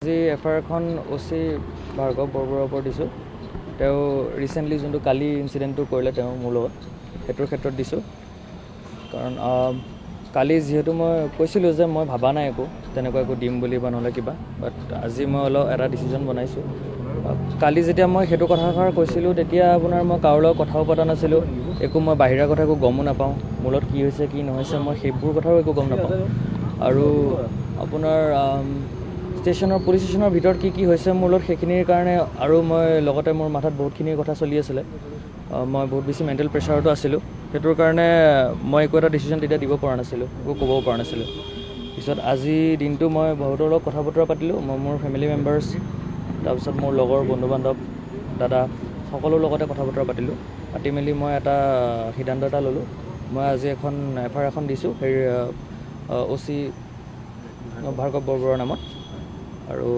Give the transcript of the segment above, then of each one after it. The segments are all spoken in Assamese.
আজি এফআইআৰখন অচি ভাৰ্গৱ বৰবৰুৱাৰ ওপৰত দিছোঁ। তেওঁ ৰিচেণ্টলি যোনটো কালি ইনচিডেণ্টটো কৰিলে তেওঁ মোৰ লগত সেইটোৰ ক্ষেত্ৰত দিছোঁ। কাৰণ কালি যিহেতু মই কৈছিলোঁ যে মই ভবা নাই একো তেনেকুৱা একো দিম বুলি বা নহ'লে কিবা, বাট আজি মই অলপ এটা ডিচিজন বনাইছোঁ। কালি যেতিয়া মই সেইটো কথাষাৰ কৈছিলোঁ তেতিয়া আপোনাৰ মই কাৰো লগত কথাও পতা নাছিলোঁ, একো মই বাহিৰা কথা একো গমো নাপাওঁ, মোৰ লগত কি হৈছে কি নহৈছে মই সেইবোৰ কথাও একো গম নাপাওঁ। আৰু আপোনাৰ ষ্টেচনৰ পুলিচ ষ্টেচনৰ ভিতৰত কি হৈছে মোৰ লগত সেইখিনিৰ কাৰণে আৰু মই লগতে মোৰ মাথাত বহুতখিনি কথা চলি আছিলে, মই বহুত বেছি মেণ্টেল প্ৰেছাৰতো আছিলোঁ। সেইটোৰ কাৰণে মই একো এটা ডিচিজন তেতিয়া দিব পৰা নাছিলোঁ, একো ক'বও পৰা নাছিলোঁ। পিছত আজি দিনটো মই বহুতৰ লগত কথা বতৰা পাতিলোঁ, মই মোৰ ফেমিলি মেম্বাৰ্ছ, তাৰপিছত মোৰ লগৰ বন্ধু বান্ধৱ দাদা সকলোৰ লগতে কথা বতৰা পাতিলোঁ। পাতি মেলি মই এটা সিদ্ধান্ত এটা ল'লোঁ, মই আজি এখন এফআইআৰ এখন দিছোঁ সেই অচি ভাৰ্গৱ বৰবৰুৱাৰ নামত। আৰু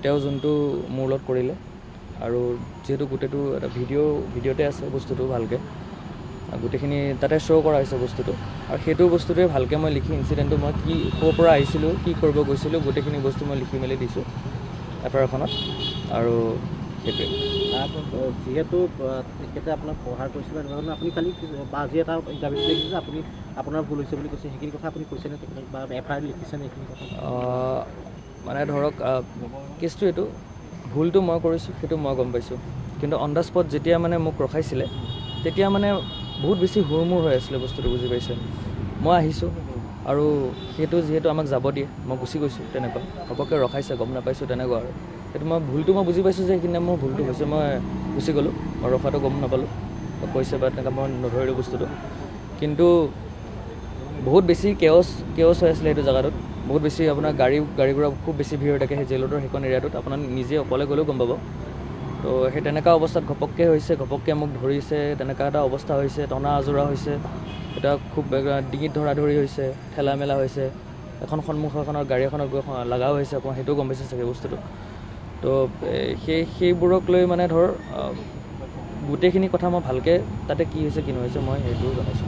তেওঁ যোনটো মোৰ লগত কৰিলে, আৰু যিহেতু গোটেইটো এটা ভিডিঅ'তে আছে বস্তুটো ভালকৈ, গোটেইখিনি তাতে শ্ব' কৰা হৈছে বস্তুটো, আৰু সেইটো বস্তুটোৱে ভালকৈ মই লিখি ইনচিডেণ্টটো মই কি ক'ৰ পৰা আহিছিলোঁ কি কৰিব গৈছিলোঁ গোটেইখিনি বস্তু মই লিখি মেলি দিছোঁ এফআইআৰখনত। আৰু সেইটোৱে যিহেতু তেখেতে আপোনাক সহায় কৰিছিলে তেনেধৰণে আপুনি খালি বা আজি এটা ইণ্টাৰভিউ লিখিছে যে আপুনি আপোনাৰ ভুল হৈছে বুলি কৈছে, সেইখিনি কথা আপুনি কৈছেনে তেখেতক বা এফআইআৰ লিখিছেনে এইখিনি কথা? মানে ধৰক কেছটো এইটো ভুলটো মই কৰিছোঁ সেইটো মই গম পাইছোঁ, কিন্তু অন দ্য স্পট যেতিয়া মানে মোক ৰখাইছিলে তেতিয়া মানে বহুত বেছি হুৰমুৰ হৈ আছিলে বস্তুটো, বুজি পাইছে? মই আহিছোঁ আৰু সেইটো যিহেতু আমাক যাব দিয়ে মই গুচি গৈছোঁ, তেনেকুৱা ঘপককৈ ৰখাইছে গম নাপাইছোঁ তেনেকুৱা। আৰু সেইটো মই ভুলটো মই বুজি পাইছোঁ যে সেইখিনি মোৰ ভুলটো হৈছে, মই গুচি গ'লোঁ, মই ৰখাটো গম নাপালোঁ কৈছে বা তেনেকুৱা মই নধৰিলোঁ বস্তুটো। কিন্তু বহুত বেছি কেঅছ হৈ আছিলে সেইটো জেগাটোত, বহুত বেছি আপোনাৰ গাড়ী ঘোৰা খুব বেছি ভিৰ হৈ থাকে সেই জেইলটোৰ সেইখন এৰিয়াটোত, আপোনাৰ নিজে অকলে গ'লেও গম পাব। তো সেই তেনেকুৱা অৱস্থাত ঘপককৈ হৈছে, ঘপককৈ মোক ধৰিছে, তেনেকুৱা এটা অৱস্থা হৈছে, টনা আজোৰা হৈছে, এটা খুব ডিঙিত ধৰা ধৰি হৈছে, ঠেলা মেলা হৈছে, এখন সন্মুখখনৰ গাড়ী এখনত গৈ লগাও হৈছে, আপোনাৰ সেইটোও গম পাইছে চাগে বস্তুটো। তো সেইবোৰক লৈ মানে ধৰ গোটেইখিনি কথা মই ভালকৈ তাতে কি হৈছে কি নহৈছে মই সেইটোও জনাইছোঁ।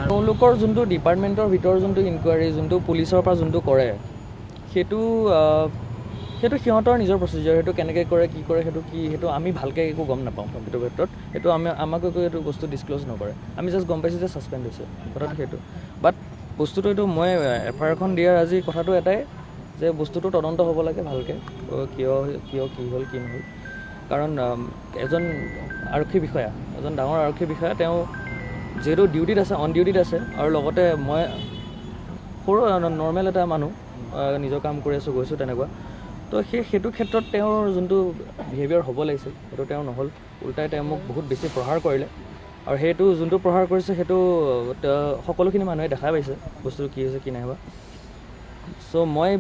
তেওঁলোকৰ যোনটো ডিপাৰ্টমেণ্টৰ ভিতৰৰ যোনটো ইনকুৱাৰী যোনটো পুলিচৰ পৰা যোনটো কৰে সেইটো সিহঁতৰ নিজৰ প্ৰচিডিউৰ, সেইটো কেনেকৈ কৰে কি কৰে সেইটো আমি ভালকৈ একো গম নাপাওঁ সেইটো ক্ষেত্ৰত। সেইটো আমাক একো এইটো বস্তু ডিছক্ল'জ নকৰে, আমি জাষ্ট গম পাইছোঁ যে ছাছপেণ্ড হৈছে কথাটো সেইটো। বাট বস্তুটো এইটো মই এফআইআৰখন দিয়াৰ আজি কথাটো এটাই যে বস্তুটো তদন্ত হ'ব লাগে ভালকৈ, কিয় কি হ'ল কি নহ'ল। কাৰণ এজন আৰক্ষী বিষয়া, এজন ডাঙৰ আৰক্ষী বিষয়া, তেওঁ যিহেতু ডিউটিত আছে, অন ডিউটিত আছে, আৰু লগতে মই সৰু নৰ্মেল এটা মানুহ, নিজৰ কাম কৰি আছোঁ গৈছোঁ তেনেকুৱা। তো সেইটো ক্ষেত্ৰত তেওঁৰ যোনটো বিহেভিয়াৰ হ'ব লাগিছিল সেইটো তেওঁ নহ'ল, উল্টাই তেওঁ মোক বহুত বেছি প্ৰহাৰ কৰিলে। আৰু সেইটো যোনটো প্ৰহাৰ কৰিছে সেইটো সকলোখিনি মানুহে দেখা পাইছে বস্তুটো কি হৈছে কি নাই হোৱা। চ' মই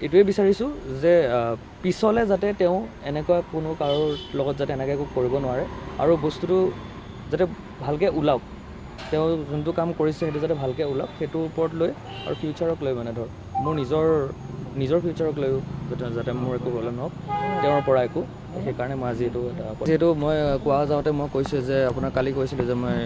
এইটোৱে বিচাৰিছোঁ যে পিছলৈ যাতে তেওঁ এনেকুৱা কোনো কাৰোৰ লগত যাতে এনেকৈ একো কৰিব নোৱাৰে, আৰু বস্তুটো যাতে ভালকৈ ওলাওক, তেওঁ যোনটো কাম কৰিছে সেইটো যাতে ভালকৈ ওলাওক, সেইটোৰ ওপৰত লৈ আৰু ফিউচাৰক লৈ মানে ধৰ মোৰ নিজৰ ফিউচাৰক লৈও যাতে মোৰ একো প্ৰব্লেম নহওক তেওঁৰ পৰা একো। সেইকাৰণে মই আজি এইটো যিহেতু মই কোৱা যাওঁতে মই কৈছোঁ যে আপোনাক কালি কৈছিলোঁ যে মই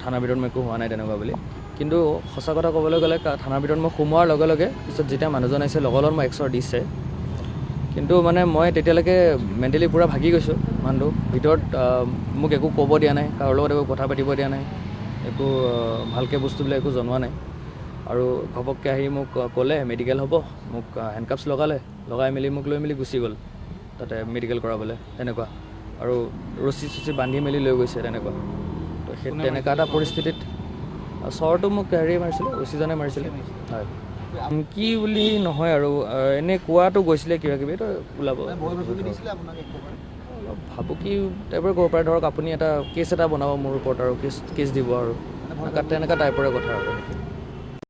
থানাৰ ভিতৰত মই একো হোৱা নাই তেনেকুৱা বুলি, কিন্তু সঁচা কথা ক'বলৈ গ'লে থানাৰ ভিতৰত মই সোমোৱাৰ লগে লগে পিছত যেতিয়া মানুহজন আহিছে লগৰ লগত মই এক্সৰ দিছে, কিন্তু মানে মই তেতিয়ালৈকে মেণ্টেলি পূৰা ভাগি গৈছোঁ মানুহটো ভিতৰত। মোক একো ক'ব দিয়া নাই, কাৰোৰ লগত একো কথা পাতিব দিয়া নাই, একো ভালকৈ বস্তুবিলাক একো জনোৱা নাই। আৰু ঘপককৈ আহি মোক ক'লে মেডিকেল হ'ব, মোক হেণ্ডকাফছ লগাই মেলি মোক লৈ মেলি গুচি গ'ল তাতে মেডিকেল কৰাবলৈ তেনেকুৱা, আৰু ৰছী চচি বান্ধি মেলি লৈ গৈছে তেনেকুৱা। তো সেই তেনেকুৱা এটা পৰিস্থিতিত চৰটো মোক মাৰিছিলে, অচিজনে মাৰিছিলে। হয়, কি বুলি নহয় আৰু এনেই কোৱাটো গৈছিলে কিবা কিবি, তো ওলাব ভাবুকি টাইপৰে ক'ব পাৰে। ধৰক আপুনি এটা কেছ এটা বনাব মোৰ ওপৰত আৰু কেছ দিব আৰু তেনেকুৱা টাইপৰে কথা আৰু।